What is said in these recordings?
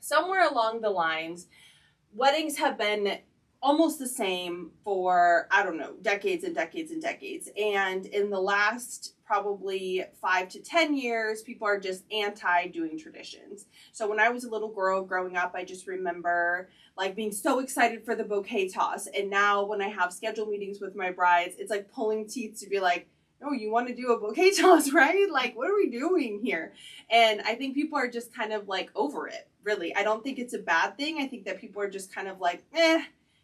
somewhere along the lines, weddings have been almost the same for, I don't know, decades and decades and decades. And in the last probably 5 to 10 years, people are just anti doing traditions. So when I was a little girl growing up, I just remember like being so excited for the bouquet toss. And now when I have scheduled meetings with my brides, it's like pulling teeth to be like, no, you want to do a bouquet toss, right? Like, what are we doing here? And I think people are just kind of like over it, really. I don't think it's a bad thing. I think that people are just kind of like,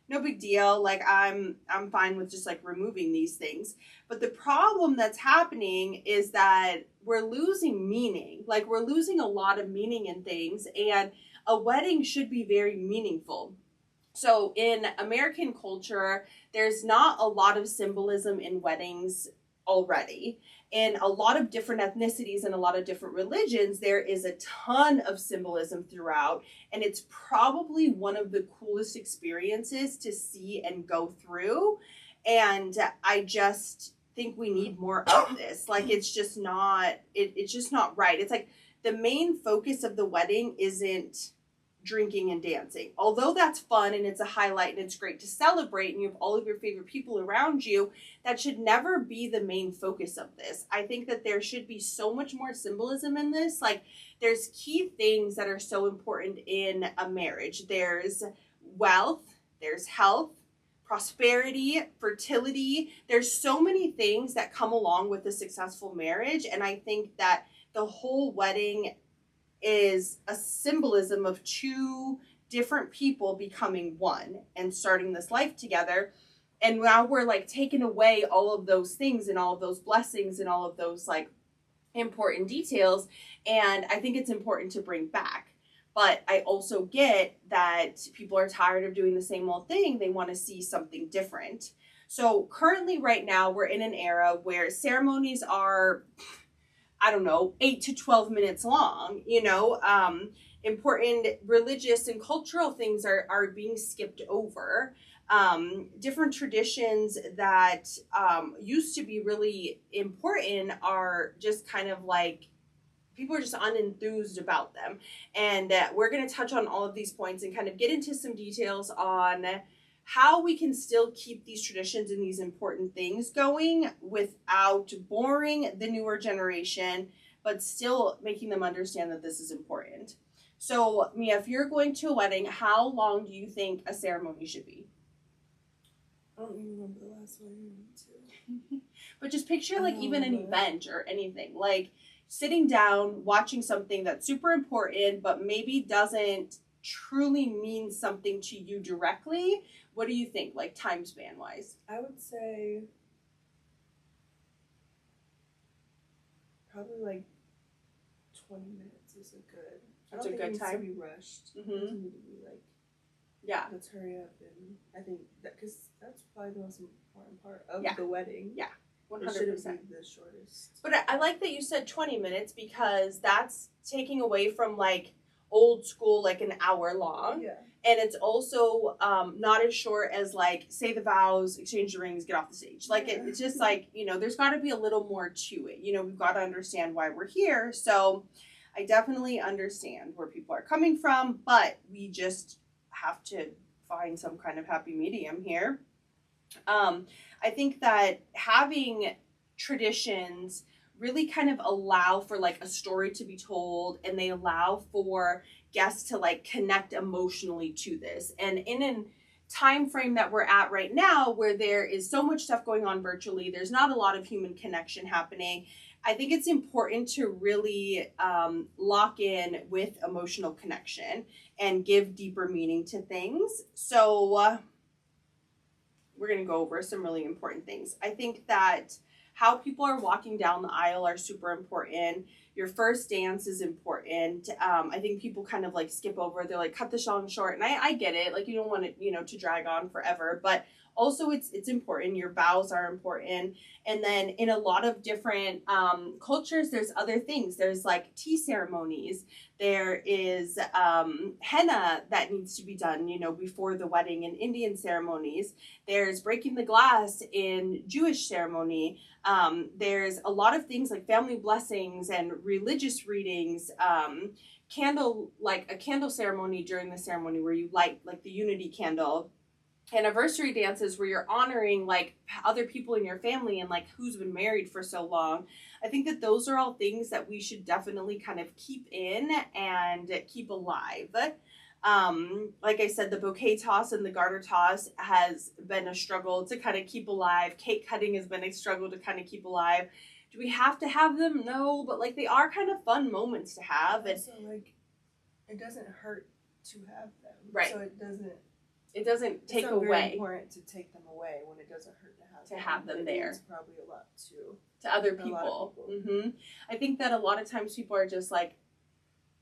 no big deal. Like I'm fine with just like removing these things. But the problem that's happening is that we're losing meaning. Like we're losing a lot of meaning in things, and a wedding should be very meaningful. So in American culture, there's not a lot of symbolism in weddings already. In a lot of different ethnicities and a lot of different religions, there is a ton of symbolism throughout, and it's probably one of the coolest experiences to see and go through. And I just think we need more of this. Like it's just not it's just not right. It's like the main focus of the wedding isn't drinking and dancing. Although that's fun and it's a highlight and it's great to celebrate and you have all of your favorite people around you, that should never be the main focus of this. I think that there should be so much more symbolism in this. Like there's key things that are so important in a marriage. There's wealth, there's health, prosperity, fertility. There's so many things that come along with a successful marriage. And I think that the whole wedding is a symbolism of two different people becoming one and starting this life together. And now we're like taking away all of those things and all of those blessings and all of those like important details. And I think it's important to bring back. But I also get that people are tired of doing the same old thing. They want to see something different. So currently right now we're in an era where ceremonies are, I don't know, 8 to 12 minutes long, important religious and cultural things are being skipped over. Different traditions that used to be really important are just kind of like, people are just unenthused about them. And we're going to touch on all of these points and kind of get into some details on how we can still keep these traditions and these important things going without boring the newer generation, but still making them understand that this is important. So, Mia, if you're going to a wedding, how long do you think a ceremony should be? I don't even remember the last one I went to. But just picture like even an event or anything, like sitting down, watching something that's super important, but maybe doesn't truly mean something to you directly. What do you think, like time span wise? I would say probably like 20 minutes is a good. That's I a don't good think time. It needs to be rushed. Mm-hmm. It doesn't need to be like, yeah, let's hurry up. And I think that, because that's probably the most important part of Yeah. the wedding. Yeah, 100%. It shouldn't be the shortest. But I like that you said 20 minutes because that's taking away from like old school, like an hour long. Yeah. And it's also not as short as like say the vows, exchange the rings, get off the stage. Like it's just like, there's got to be a little more to it. We've got to understand why we're here. So I definitely understand where people are coming from, but we just have to find some kind of happy medium here. I think that having traditions really kind of allow for like a story to be told, and they allow for guests to like connect emotionally to this. And in a time frame that we're at right now where there is so much stuff going on virtually, there's not a lot of human connection happening. I think it's important to really lock in with emotional connection and give deeper meaning to things. So we're going to go over some really important things. I think that how people are walking down the aisle are super important. Your first dance is important. I think people kind of like skip over. They're like, cut the song short. And I get it. Like you don't want it, to drag on forever. But also it's important. Your vows are important. And then in a lot of different cultures, there's other things. There's like tea ceremonies. There is henna that needs to be done, before the wedding in Indian ceremonies. There's breaking the glass in Jewish ceremony. There's a lot of things like family blessings and religious readings, candle, like a candle ceremony during the ceremony where you light like the unity candle, anniversary dances where you're honoring like other people in your family and like who's been married for so long. I think that those are all things that we should definitely kind of keep in and keep alive. Like I said, the bouquet toss and the garter toss has been a struggle to kind of keep alive. Cake cutting has been a struggle to kind of keep alive. Do we have to have them? No, but like they are kind of fun moments to have. And so like it doesn't hurt to have them. Right. So it doesn't take it's not away. Very important to take them away when it doesn't hurt to have them there. It's probably a lot to other people. Mm-hmm. I think that a lot of times people are just like,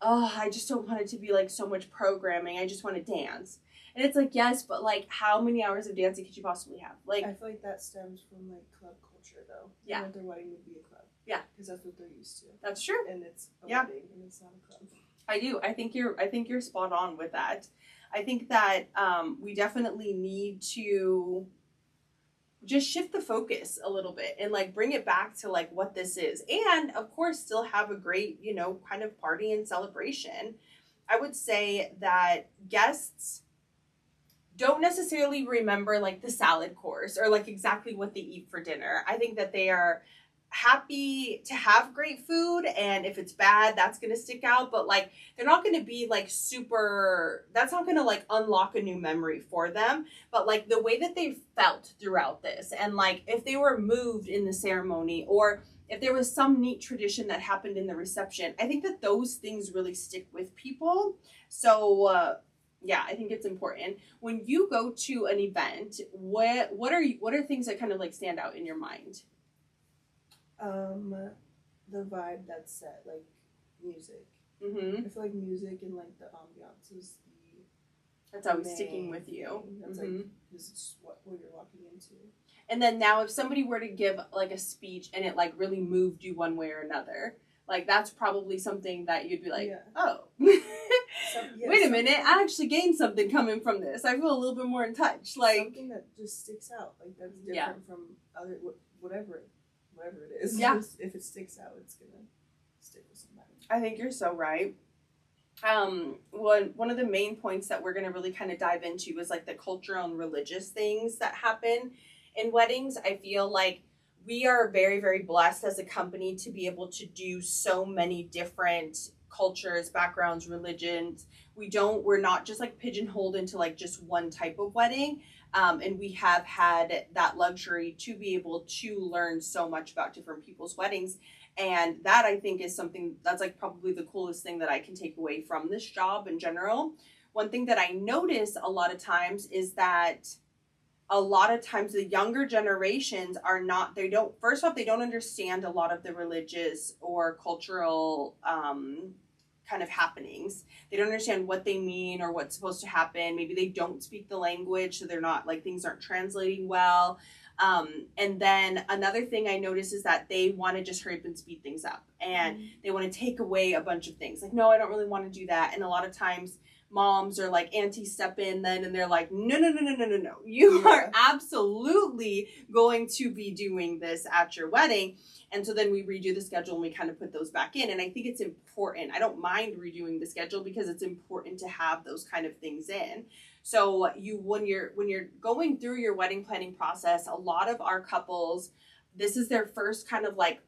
oh, I just don't want it to be like so much programming. I just want to dance. And it's like, yes, but like how many hours of dancing could you possibly have? Like, I feel like that stems from like club culture though. Yeah. You know, their wedding would be a club. Yeah. Because that's what they're used to. That's true. And it's a wedding and it's not a club. I do. I think you're spot on with that. I think that we definitely need to just shift the focus a little bit and like bring it back to like what this is, and of course still have a great, you know, kind of party and celebration. I would say that guests don't necessarily remember like the salad course or like exactly what they eat for dinner. I think that they are happy to have great food, and if it's bad, that's going to stick out, but like they're not going to be like super, that's not going to like unlock a new memory for them, but like the way that they felt throughout this, and like if they were moved in the ceremony, or if there was some neat tradition that happened in the reception, I think that those things really stick with people. So yeah, I think it's important when you go to an event. What are things that kind of like stand out in your mind? The vibe that's set, like music. Mm-hmm. I feel like music and like the ambiance is that's always sticking with you. That's mm-hmm. like this is what you're walking into. And then now, if somebody were to give like a speech and it like really moved you one way or another, like that's probably something that you'd be like, oh, wait a minute, I actually gained something coming from this. I feel a little bit more in touch. Like something that just sticks out, like that's different from other whatever it is. Yeah. If it sticks out, it's gonna stick with somebody. I think you're so right. One of the main points that we're gonna really kind of dive into is like the cultural and religious things that happen in weddings. I feel like we are very, very blessed as a company to be able to do so many different cultures, backgrounds, religions. We're not just like pigeonholed into like just one type of wedding. And we have had that luxury to be able to learn so much about different people's weddings. And that, I think, is something that's like probably the coolest thing that I can take away from this job in general. One thing that I notice a lot of times is that a lot of times the younger generations they don't understand a lot of the religious or cultural kind of happenings. They don't understand what they mean or what's supposed to happen. Maybe they don't speak the language, so they're not like things aren't translating well. And then another thing I notice is that they want to just hurry up and speed things up, and they want to take away a bunch of things. Like, no, I don't really want to do that. And a lot of times moms or like aunties step in then and they're like, no. You are absolutely going to be doing this at your wedding. And so then we redo the schedule and we kind of put those back in. And I think it's important. I don't mind redoing the schedule because it's important to have those kind of things in. So when you're going through your wedding planning process, a lot of our couples, this is their first kind of like,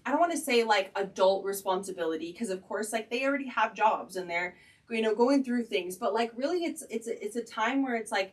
I don't want to say like adult responsibility, because of course like they already have jobs and they're, you know, going through things, but like really it's a time where it's like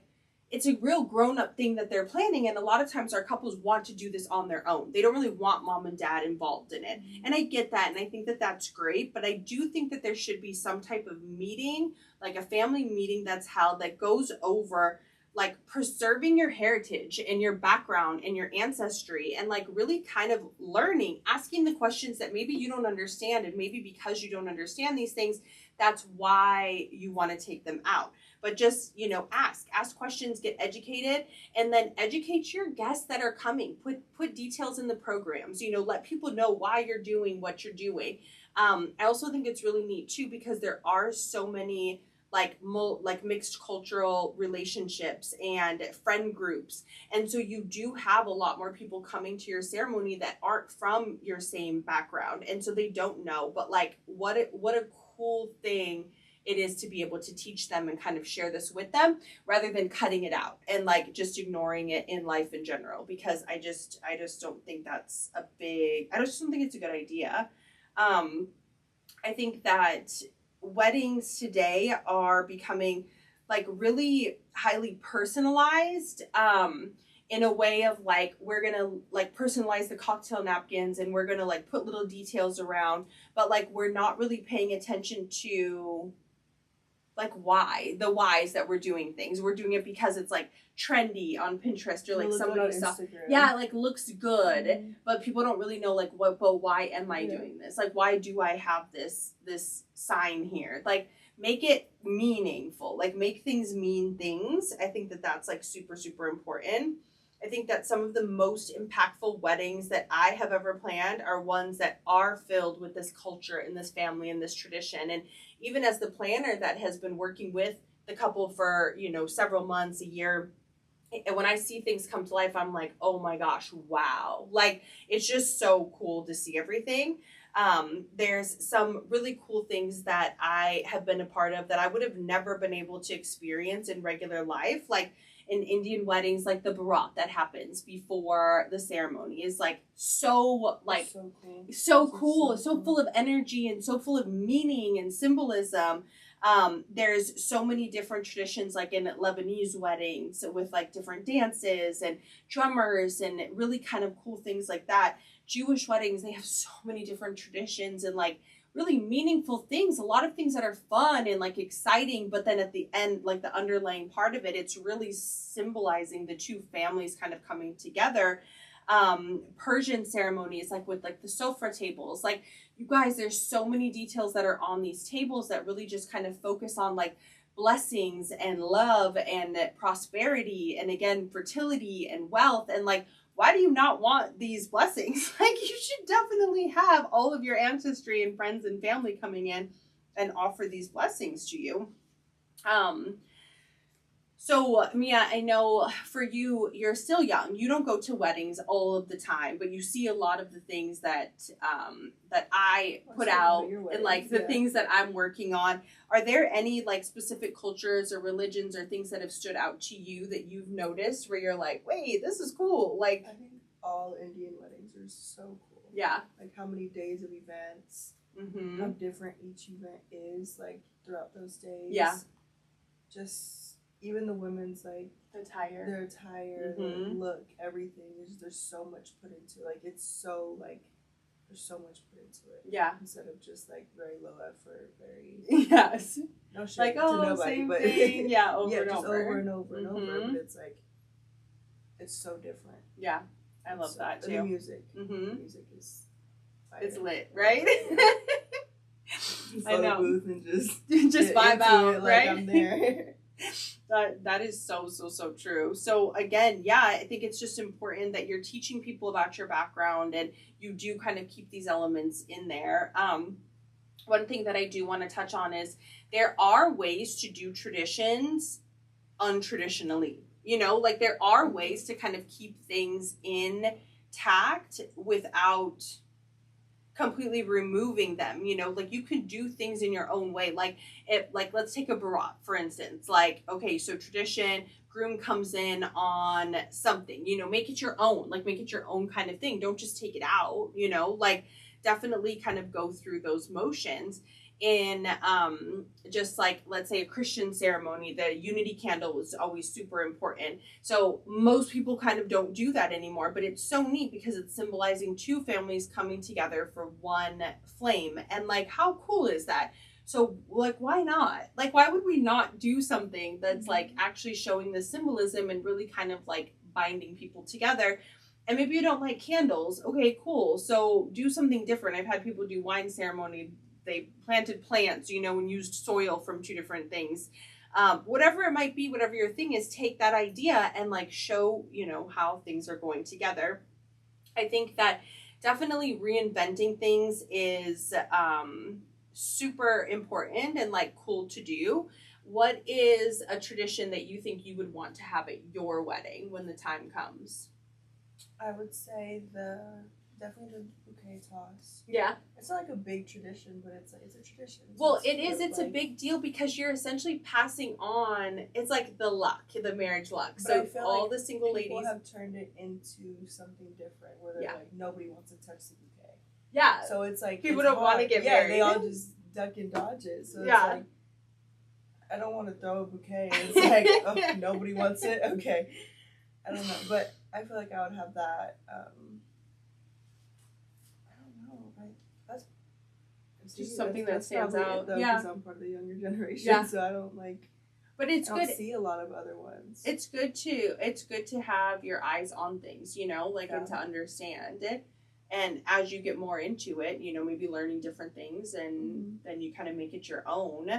it's a real grown-up thing that they're planning. And a lot of times our couples want to do this on their own. They don't really want mom and dad involved in it. And I get that, and I think that that's great, but I do think that there should be some type of meeting, like a family meeting that's held that goes over like preserving your heritage and your background and your ancestry, and like really kind of learning, asking the questions that maybe you don't understand, and maybe because you don't understand these things, that's why you want to take them out. But just, you know, ask questions, get educated, and then educate your guests that are coming. Put details in the programs, you know, let people know why you're doing what you're doing. I also think it's really neat too, because there are so many like like mixed cultural relationships and friend groups. And so you do have a lot more people coming to your ceremony that aren't from your same background, and so they don't know. But like what a cool thing it is to be able to teach them and kind of share this with them, rather than cutting it out and like just ignoring it in life in general, because I just don't think that's I just don't think it's a good idea. I think that weddings today are becoming like really highly personalized, in a way of like, we're gonna like personalize the cocktail napkins and we're gonna like put little details around, but like we're not really paying attention to like the whys that we're doing things. We're doing it because it's like trendy on Pinterest, or like somebody saw, yeah, it like looks good, but people don't really know like but why am I doing this? Like, why do I have this sign here? Like, make it meaningful, like make things mean things. I think that that's like super, super important. I think that some of the most impactful weddings that I have ever planned are ones that are filled with this culture and this family and this tradition. And even as the planner that has been working with the couple for, several months, a year, and when I see things come to life, I'm like, oh my gosh, wow. Like, it's just so cool to see everything. There's some really cool things that I have been a part of that I would have never been able to experience in regular life. Like in Indian weddings, like the barat that happens before the ceremony is like so cool, so full of energy and so full of meaning and symbolism. There's so many different traditions, like in Lebanese weddings with like different dances and drummers and really kind of cool things like that. Jewish weddings, they have so many different traditions and like really meaningful things, a lot of things that are fun and like exciting, but then at the end, like the underlying part of it, it's really symbolizing the two families kind of coming together. Persian ceremonies, like with like the sofra tables, like, you guys, there's so many details that are on these tables that really just kind of focus on like blessings and love and prosperity, and again, fertility and wealth. And like, why do you not want these blessings? Like, you should definitely have all of your ancestry and friends and family coming in and offer these blessings to you. So Mia, I know for you, you're still young. You don't go to weddings all of the time, but you see a lot of the things that that I put out and like the things that I'm working on. Are there any like specific cultures or religions or things that have stood out to you that you've noticed where you're like, wait, this is cool? Like, I think all Indian weddings are so cool. Yeah. Like how many days of events, how different each event is like throughout those days. Yeah. Just even the women's like their attire, their look, everything. There's so much put into it. Like, it's so like there's so much put into it. Yeah. Instead of just like very low effort, very yes. No shit like, to oh, nobody, same but thing. Yeah, over and just over. over and over and over. But it's like it's so different. Yeah. I love that too. And the music. The music is fire. It's lit, right? I know. Booth and just vibe out, it, right? Like I'm there. That is so true. So again, yeah, I think it's just important that you're teaching people about your background and you do kind of keep these elements in there. One thing that I do want to touch on is there are ways to do traditions untraditionally. Like there are ways to kind of keep things intact without completely removing them. Like you can do things in your own way. Like let's take a barat, for instance. Like, okay, so tradition, groom comes in on something, make it your own, like make it your own kind of thing. Don't just take it out, like definitely kind of go through those motions. In just like, let's say a Christian ceremony, the unity candle was always super important. So most people kind of don't do that anymore, but it's so neat because it's symbolizing two families coming together for one flame. And like, how cool is that? So like, why not? Like, why would we not do something that's like actually showing the symbolism and really kind of like binding people together? And maybe you don't like candles. Okay, cool. So do something different. I've had people do wine ceremony. They planted plants, and used soil from two different things. Whatever it might be, whatever your thing is, take that idea and like show, how things are going together. I think that definitely reinventing things is super important and like cool to do. what is a tradition that you think you would want to have at your wedding when the time comes? I would say definitely the bouquet toss. Yeah. It's not like a big tradition, but it's a tradition. So well, it is. It's like, a big deal because you're essentially passing on. It's like the luck, the marriage luck. So all like the single ladies have turned it into something different, where they're like nobody wants to touch the bouquet. Yeah. So it's like people don't want to get married. They all just duck and dodge it. So it's like, I don't want to throw a bouquet. And it's like, oh, nobody wants it. Okay. I don't know, but I feel like I would have that. Just something that stands out. Because I'm part of the younger generation, so I don't like. But it's good. I don't see a lot of other ones. It's good to have your eyes on things, and to understand it. And as you get more into it, maybe learning different things, and then you kind of make it your own.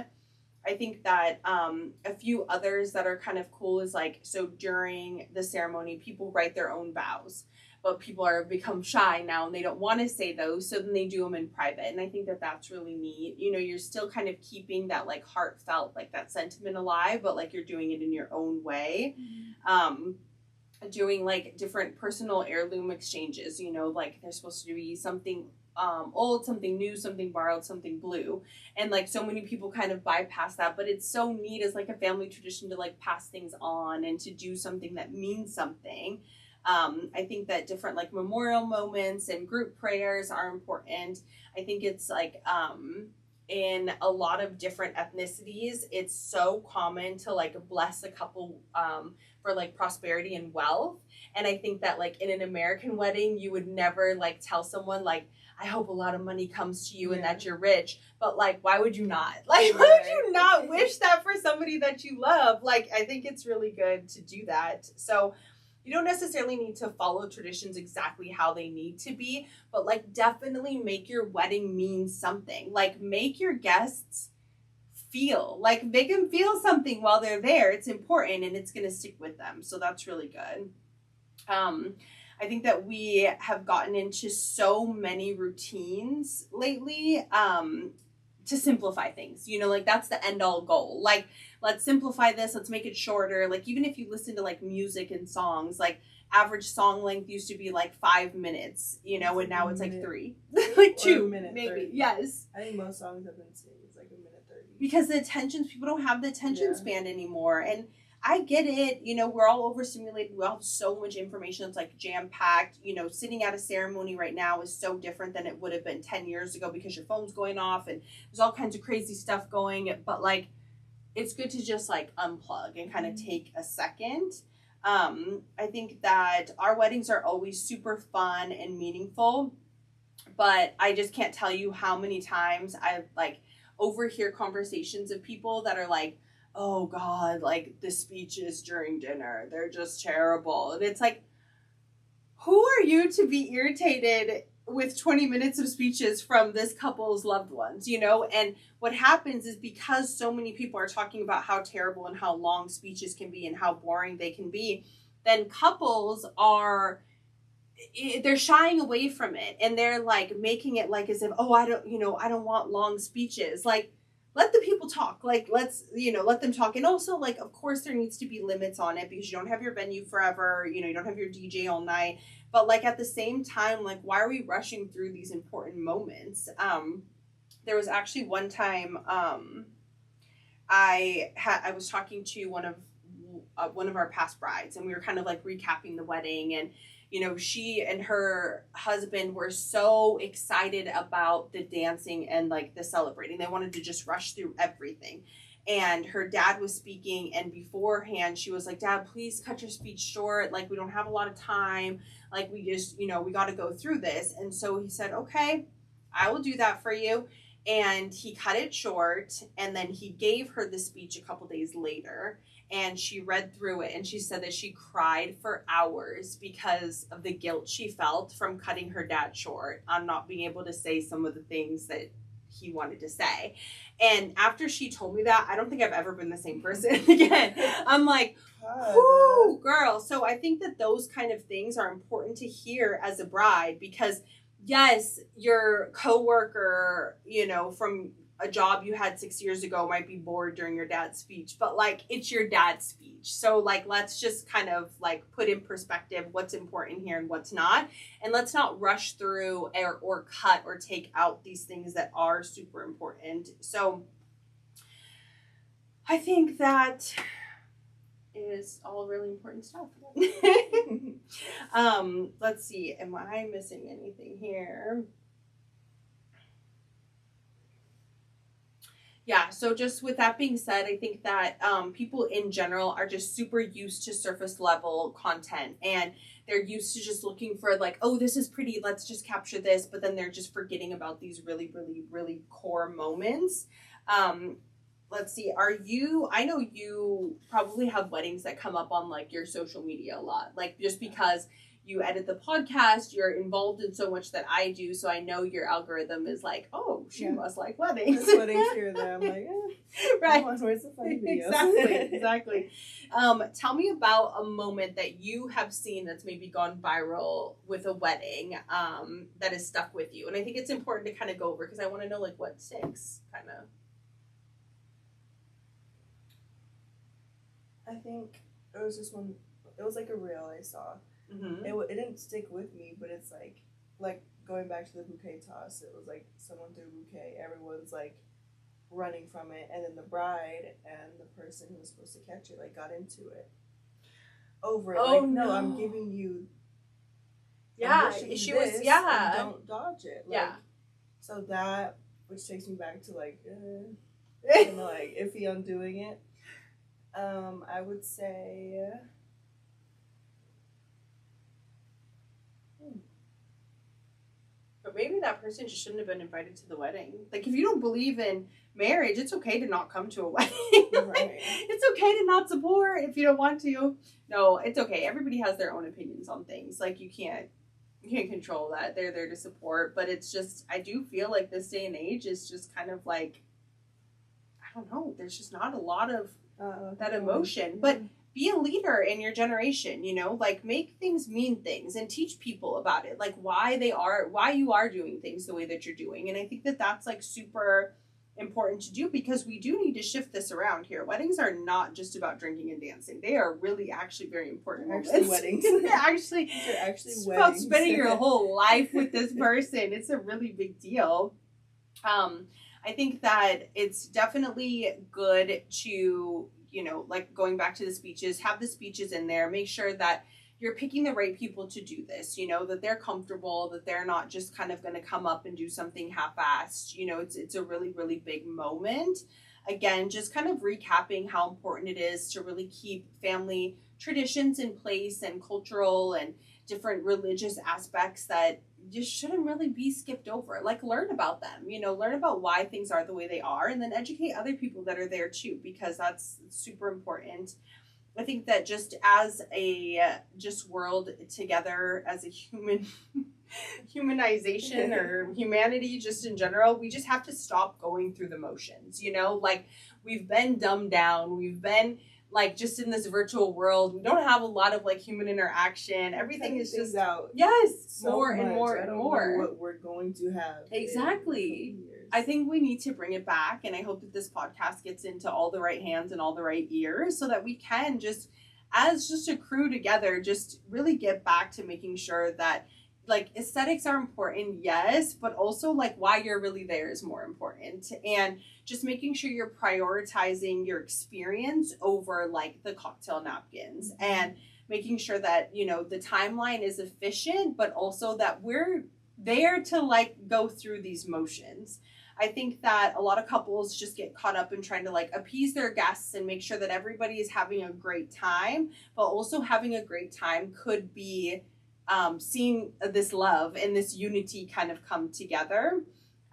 I think that a few others that are kind of cool is so during the ceremony, people write their own vows. But people become shy now and they don't want to say those, so then they do them in private. And I think that that's really neat. You're still kind of keeping that heartfelt, that sentiment alive, but you're doing it in your own way. Doing different personal heirloom exchanges, they're supposed to be something old, something new, something borrowed, something blue. And so many people kind of bypass that, but it's so neat as a family tradition to pass things on and to do something that means something. I think that different memorial moments and group prayers are important. I think it's in a lot of different ethnicities, it's so common to bless a couple for prosperity and wealth. And I think that in an American wedding, you would never tell someone I hope a lot of money comes to you and that you're rich. But why would you not? Why would you not wish that for somebody that you love? I think it's really good to do that. So you don't necessarily need to follow traditions exactly how they need to be, but definitely make your wedding mean something. Make your guests feel, make them feel something while they're there. It's important and it's going to stick with them. So that's really good. I think that we have gotten into so many routines lately, to simplify things, that's the end all goal. Let's simplify this. Let's make it shorter. Even if you listen to music and songs, average song length used to be 5 minutes, and now it's 3, 2 minutes, maybe. 30. Yes. I think most songs have been singing is 1:30. Because people don't have the attention span anymore. And I get it. We're all overstimulated. We all have so much information that's jam-packed. Sitting at a ceremony right now is so different than it would have been 10 years ago because your phone's going off and there's all kinds of crazy stuff going. But it's good to just unplug and kind of take a second. I think that our weddings are always super fun and meaningful, but I just can't tell you how many times I overhear conversations of people that are oh God, the speeches during dinner, they're just terrible. And it's who are you to be irritated with 20 minutes of speeches from this couple's loved ones, And what happens is because so many people are talking about how terrible and how long speeches can be and how boring they can be, then couples they're shying away from it. And they're making it as if, oh, I don't want long speeches. Let the people talk. Let's, let them talk. And also, of course, there needs to be limits on it because you don't have your venue forever. You don't have your DJ all night. But, at the same time, why are we rushing through these important moments? There was actually one time I was talking to one of our past brides, and we were kind of recapping the wedding, and she and her husband were so excited about the dancing and the celebrating. They wanted to just rush through everything. And her dad was speaking, and beforehand she was like, Dad, please cut your speech short. We don't have a lot of time. We just, we got to go through this. And so he said, okay, I will do that for you. And he cut it short, and then he gave her the speech a couple days later. And she read through it, and she said that she cried for hours because of the guilt she felt from cutting her dad short on not being able to say some of the things that he wanted to say. And after she told me that, I don't think I've ever been the same person again. I'm whoo, girl. So I think that those kind of things are important to hear as a bride because, yes, your coworker, from a job you had 6 years ago might be bored during your dad's speech, but like it's your dad's speech. So like let's just kind of like put in perspective what's important here and what's not. And let's not rush through or cut or take out these things that are super important. So I think that is all really important stuff. Let's see, am I missing anything here? Yeah, so just with that being said, I think that people in general are just super used to surface level content, and they're used to just looking for like, oh, this is pretty, let's just capture this, but then they're just forgetting about these really, really, really core moments. Let's see, I know you probably have weddings that come up on like your social media a lot, like just because you edit the podcast, you're involved in so much that I do, so I know your algorithm is like, oh, she must like weddings. There's weddings here there. I'm like, right. Where's the funny videos? Exactly. Tell me about a moment that you have seen that's maybe gone viral with a wedding that has stuck with you. And I think it's important to kind of go over because I want to know like what sticks, kind of. I think it was just one. It was like a reel I saw. Mm-hmm. It didn't stick with me, but it's like going back to the bouquet toss. It was like someone threw a bouquet. Everyone's like running from it, and then the bride and the person who was supposed to catch it like got into it over it. Oh like, no! I'm giving you. Yeah, she was. Yeah, don't dodge it. Like, yeah. So that, which takes me back to like, like iffy on doing it. I would say. But maybe that person just shouldn't have been invited to the wedding. Like, if you don't believe in marriage, it's okay to not come to a wedding. Right. It's okay to not support if you don't want to. No, it's okay. Everybody has their own opinions on things. Like, you can't control that. They're there to support. But it's just, I do feel like this day and age is just kind of like, I don't know. There's just not a lot of that emotion. But be a leader in your generation, you know, like make things mean things and teach people about it, like why you are doing things the way that you're doing. And I think that that's like super important to do because we do need to shift this around here. Weddings are not just about drinking and dancing. They are really actually very important. Actually weddings. They're actually weddings. About spending your whole life with this person. It's a really big deal. I think that it's definitely good to, you know, like going back to the speeches, have the speeches in there, make sure that you're picking the right people to do this, you know, that they're comfortable, that they're not just kind of going to come up and do something half-assed. You know, it's a really, really big moment. Again, just kind of recapping how important it is to really keep family traditions in place and cultural and different religious aspects that just shouldn't really be skipped over. Like, learn about them, you know, learn about why things are the way they are, and then educate other people that are there too, because that's super important. I think that just as a world together as a humanization or humanity just in general, we just have to stop going through the motions, you know, like we've been dumbed down. We've been like just in this virtual world. We don't have a lot of like human interaction. Everything is just out. Yes, So more much. and more I and don't more. know what we're going to have. Exactly. I think we need to bring it back, and I hope that this podcast gets into all the right hands and all the right ears so that we can just, as just a crew together, just really get back to making sure that like aesthetics are important, yes, but also like why you're really there is more important. And just making sure you're prioritizing your experience over like the cocktail napkins, and making sure that, you know, the timeline is efficient, but also that we're there to like go through these motions. I think that a lot of couples just get caught up in trying to like appease their guests and make sure that everybody is having a great time, but also having a great time could be seeing this love and this unity kind of come together.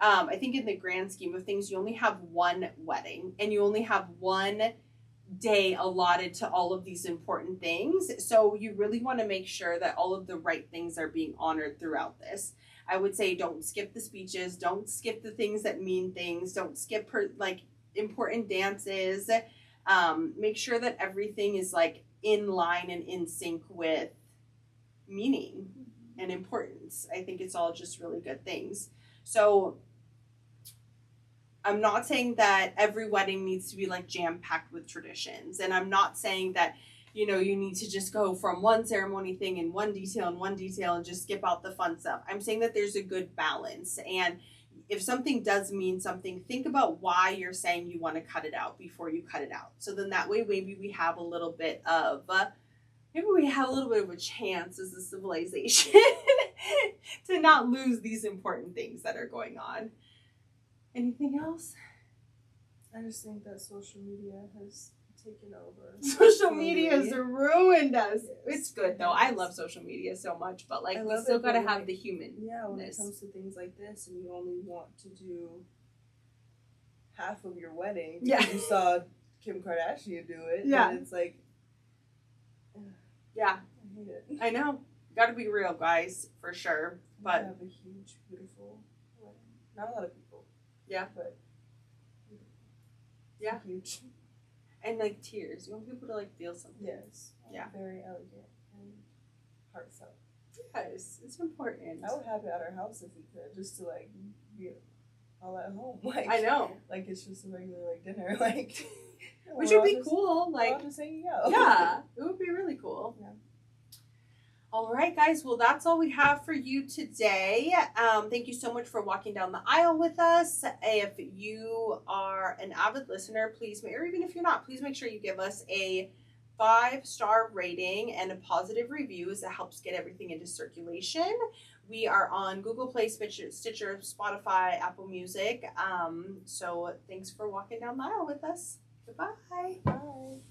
I think in the grand scheme of things, you only have one wedding and you only have one day allotted to all of these important things. So you really want to make sure that all of the right things are being honored throughout this. I would say don't skip the speeches, don't skip the things that mean things, don't skip like important dances. Make sure that everything is like in line and in sync with meaning and importance. I think it's all just really good things. So I'm not saying that every wedding needs to be like jam-packed with traditions. And I'm not saying that, you know, you need to just go from one ceremony thing in one detail and just skip out the fun stuff. I'm saying that there's a good balance. And if something does mean something, think about why you're saying you want to cut it out before you cut it out. So then that way, maybe we have a little bit of a chance as a civilization to not lose these important things that are going on. Anything else? I just think that social media has taken over. Social media has ruined us. Yes. It's good though. I love social media so much, but like we still gotta have the human. Yeah, when it comes to things like this, and you only want to do half of your wedding. Yeah. You saw Kim Kardashian do it. Yeah. And it's like, yeah, I hate it. I know. Gotta be real, guys, for sure. But I have a huge, beautiful wedding. Not a lot of people. Yeah. But yeah, huge. And like tears. You want people to like feel something. Yes. Yeah. Very elegant and heartfelt. Yes, it's important. I would have it at our house if we could, just to like be all at home. Like I know. Like it's just a regular like dinner. Like which would be cool. Like we're all just hanging out. Yeah, it would be really cool. Yeah. All right, guys. Well, that's all we have for you today. Thank you so much for walking down the aisle with us. If you are an avid listener, please, or even if you're not, please make sure you give us a 5-star rating and a positive review, as it helps get everything into circulation. We are on Google Play, Stitcher, Spotify, Apple Music. So thanks for walking down the aisle with us. Goodbye. Bye.